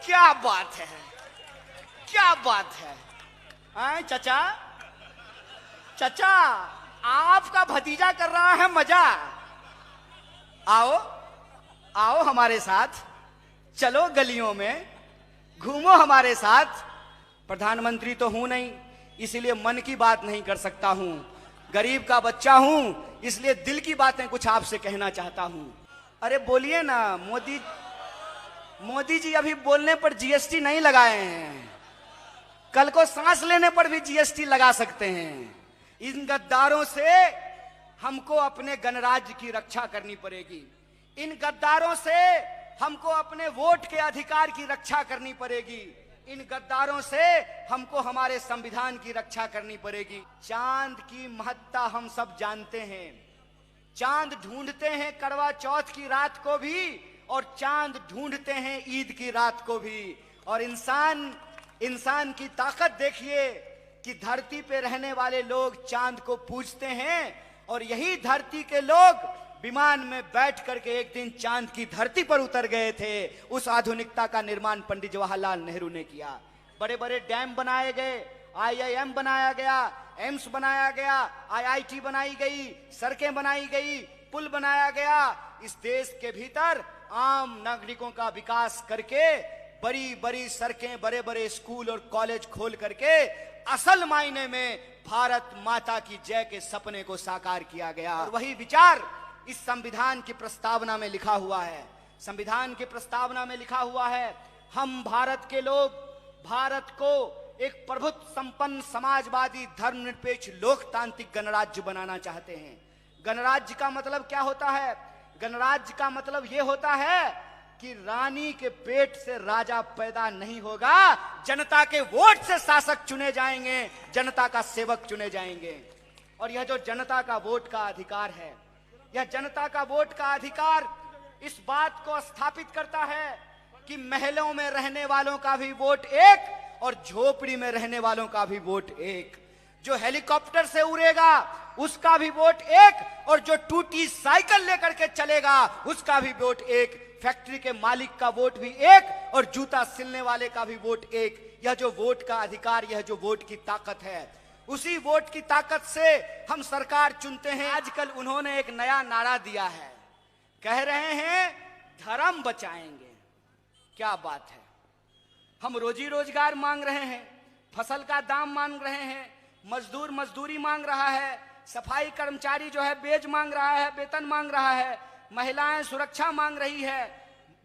क्या बात है, क्या बात है। आए चचा, चचा आपका भतीजा कर रहा है मजा। आओ आओ हमारे साथ, चलो गलियों में, घूमो हमारे साथ। प्रधानमंत्री तो हूं नहीं, इसीलिए मन की बात नहीं कर सकता हूं। गरीब का बच्चा हूं, इसलिए दिल की बातें कुछ आपसे कहना चाहता हूं। अरे बोलिए ना मोदी जी अभी बोलने पर जीएसटी नहीं लगाए हैं, कल को सांस लेने पर भी जीएसटी लगा सकते हैं। इन गद्दारों से हमको अपने गणराज्य की रक्षा करनी पड़ेगी। इन गद्दारों से हमको अपने वोट के अधिकार की रक्षा करनी पड़ेगी। इन गद्दारों से हमको हमारे संविधान की रक्षा करनी पड़ेगी। चांद की महत्ता हम सब जानते हैं। चांद ढूंढते हैं करवा चौथ की रात को भी, और चांद ढूंढते हैं ईद की रात को भी। और इंसान की ताकत देखिए कि धरती पे रहने वाले लोग चांद को पूजते हैं, और यही धरती के लोग विमान में बैठ करके एक दिन चांद की धरती पर उतर गए थे। उस आधुनिकता का निर्माण पंडित जवाहरलाल नेहरू ने किया। बड़े बड़े डैम बनाए गए, आईआईएम बनाया गया, एम्स बनाया गया, आईआईटी बनाई गई, सड़कें बनाई गई, पुल बनाया गया। इस देश के भीतर आम नागरिकों का विकास करके बड़ी बड़ी सड़कें, बड़े बड़े स्कूल और कॉलेज खोल करके असल मायने में भारत माता की जय के सपने को साकार किया गया। और वही विचार इस संविधान की प्रस्तावना में लिखा हुआ है। संविधान की प्रस्तावना में लिखा हुआ है, हम भारत के लोग भारत को एक प्रभुत्व संपन्न समाजवादी धर्मनिरपेक्ष लोकतांत्रिक गणराज्य बनाना चाहते हैं। गणराज्य का मतलब क्या होता है? गणराज्य का मतलब यह होता है कि रानी के पेट से राजा पैदा नहीं होगा, जनता के वोट से शासक चुने जाएंगे, जनता का सेवक चुने जाएंगे। और यह जो जनता का वोट का अधिकार है, यह जनता का वोट का अधिकार इस बात को स्थापित करता है कि महलों में रहने वालों का भी वोट एक और झोपड़ी में रहने वालों का भी वोट एक। जो हेलीकॉप्टर से उड़ेगा उसका भी वोट एक, और जो टूटी साइकिल लेकर के चलेगा उसका भी वोट एक। फैक्ट्री के मालिक का वोट भी एक, और जूता सिलने वाले का भी वोट एक। यह जो वोट का अधिकार, यह जो वोट की ताकत है, उसी वोट की ताकत से हम सरकार चुनते हैं। आजकल उन्होंने एक नया नारा दिया है, कह रहे हैं धर्म बचाएंगे। क्या बात है। हम रोजी रोजगार मांग रहे हैं, फसल का दाम मांग रहे हैं, मजदूर मजदूरी मांग रहा है, सफाई कर्मचारी जो है बेज मांग रहा है, वेतन मांग रहा है, महिलाएं सुरक्षा मांग रही है,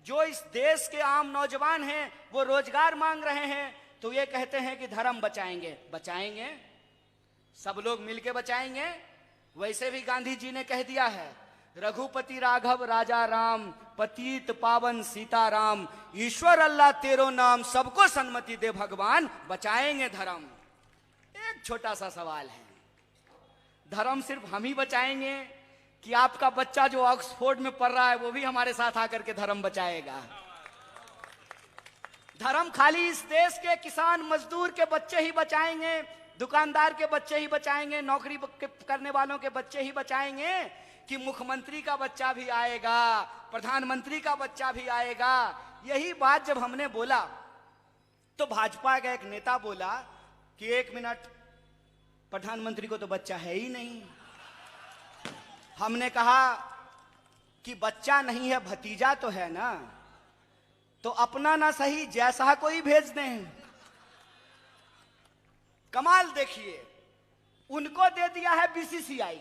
जो इस देश के आम नौजवान हैं वो रोजगार मांग रहे हैं। तो ये कहते हैं कि धर्म बचाएंगे। बचाएंगे, सब लोग मिलके बचाएंगे। वैसे भी गांधी जी ने कह दिया है, रघुपति राघव राजा राम, पतित पावन सीताराम, ईश्वर अल्लाह तेरो नाम, सबको सन्मति दे भगवान, बचाएंगे धर्म। एक छोटा सा सवाल है, धर्म सिर्फ हम ही बचाएंगे कि आपका बच्चा जो ऑक्सफोर्ड में पढ़ रहा है वो भी हमारे साथ आकर के धर्म बचाएगा? धर्म खाली इस देश के किसान मजदूर के बच्चे ही बचाएंगे, दुकानदार के बच्चे ही बचाएंगे, नौकरी करने वालों के बच्चे ही बचाएंगे, कि मुख्यमंत्री का बच्चा भी आएगा, प्रधानमंत्री का बच्चा भी आएगा? यही बात जब हमने बोला तो भाजपा का एक नेता बोला कि 1 मिनट, प्रधानमंत्री को तो बच्चा है ही नहीं। हमने कहा कि बच्चा नहीं है, भतीजा तो है ना, तो अपना ना सही जैसा कोई भेज दें। कमाल देखिए, उनको दे दिया है बीसीसीआई,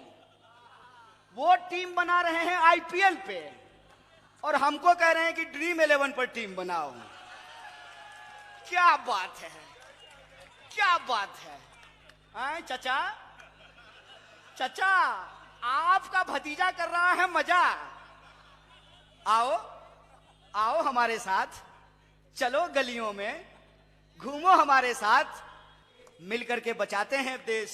वो टीम बना रहे हैं आईपीएल पे, और हमको कह रहे हैं कि ड्रीम 11 पर टीम बनाओ। क्या बात है, क्या बात है। आए चचा, चचा आपका भतीजा कर रहा है मजा। आओ आओ हमारे साथ, चलो गलियों में, घूमो हमारे साथ। मिलकर के बचाते हैं देश,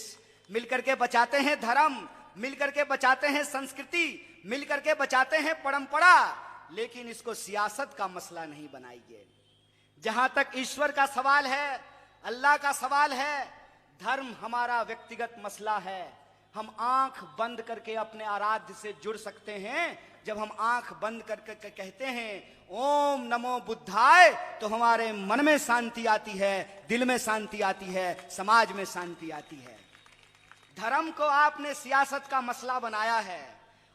मिलकर के बचाते हैं धर्म, मिलकर के बचाते हैं संस्कृति, मिलकर के बचाते हैं परंपरा। लेकिन इसको सियासत का मसला नहीं बनाइए। जहां तक ईश्वर का सवाल है, अल्लाह का सवाल है, धर्म हमारा व्यक्तिगत मसला है। हम आंख बंद करके अपने आराध्य से जुड़ सकते हैं, जब हम आंख बंद करके कहते हैं ओम नमो बुद्धाय, तो हमारे मन में शांति आती है, दिल में शांति आती है, समाज में शांति आती है। धर्म को आपने सियासत का मसला बनाया है,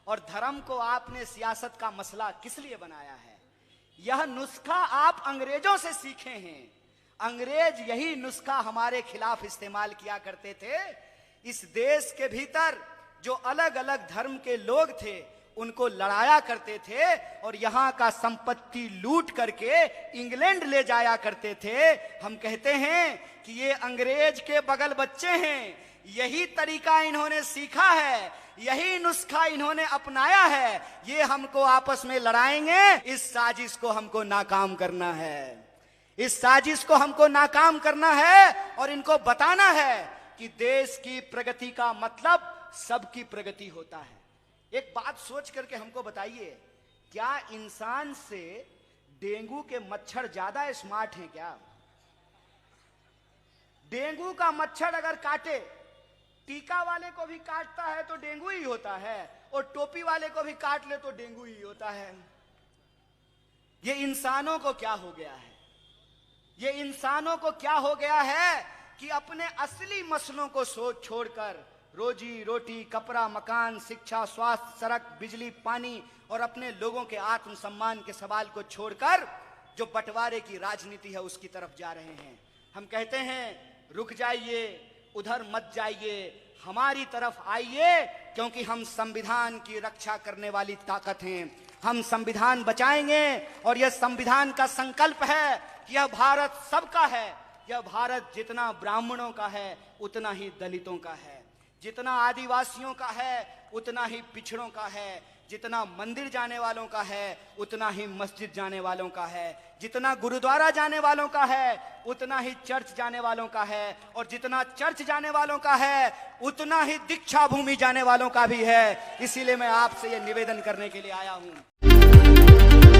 और धर्म को आपने सियासत का मसला किस लिए बनाया है? यह नुस्खा आप अंग्रेजों से सीखे हैं। अंग्रेज यही नुस्खा हमारे खिलाफ इस्तेमाल किया करते थे। इस देश के भीतर जो अलग अलग धर्म के लोग थे उनको लड़ाया करते थे, और यहाँ का संपत्ति लूट करके इंग्लैंड ले जाया करते थे। हम कहते हैं कि ये अंग्रेज के बगल बच्चे हैं, यही तरीका इन्होंने सीखा है, यही नुस्खा इन्होंने अपनाया है। ये हमको आपस में लड़ाएंगे, इस साजिश को हमको नाकाम करना है, इस साजिश को हमको नाकाम करना है, और इनको बताना है कि देश की प्रगति का मतलब सबकी प्रगति होता है। एक बात सोच करके हमको बताइए, क्या इंसान से डेंगू के मच्छर ज्यादा स्मार्ट हैं क्या? डेंगू का मच्छर अगर काटे, टीका वाले को भी काटता है तो डेंगू ही होता है, और टोपी वाले को भी काट ले तो डेंगू ही होता है। ये इंसानों को क्या हो गया है? ये इंसानों को क्या हो गया है कि अपने असली मसलों को सोच छोड़कर रोजी रोटी, कपड़ा, मकान, शिक्षा, स्वास्थ्य, सड़क, बिजली, पानी और अपने लोगों के आत्मसम्मान के सवाल को छोड़कर जो बंटवारे की राजनीति है उसकी तरफ जा रहे हैं। हम कहते हैं रुक जाइए, उधर मत जाइए, हमारी तरफ आइए, क्योंकि हम संविधान की रक्षा करने वाली ताकत हैं। हम संविधान बचाएंगे, और यह संविधान का संकल्प है कि यह भारत सबका है। यह भारत जितना ब्राह्मणों का है उतना ही दलितों का है, जितना आदिवासियों का है उतना ही पिछड़ों का है, जितना मंदिर जाने वालों का है उतना ही मस्जिद जाने वालों का है, जितना गुरुद्वारा जाने वालों का है उतना ही चर्च जाने वालों का है, और जितना चर्च जाने वालों का है उतना ही दीक्षा भूमि जाने वालों का भी है। इसीलिए मैं आपसे ये निवेदन करने के लिए आया हूं।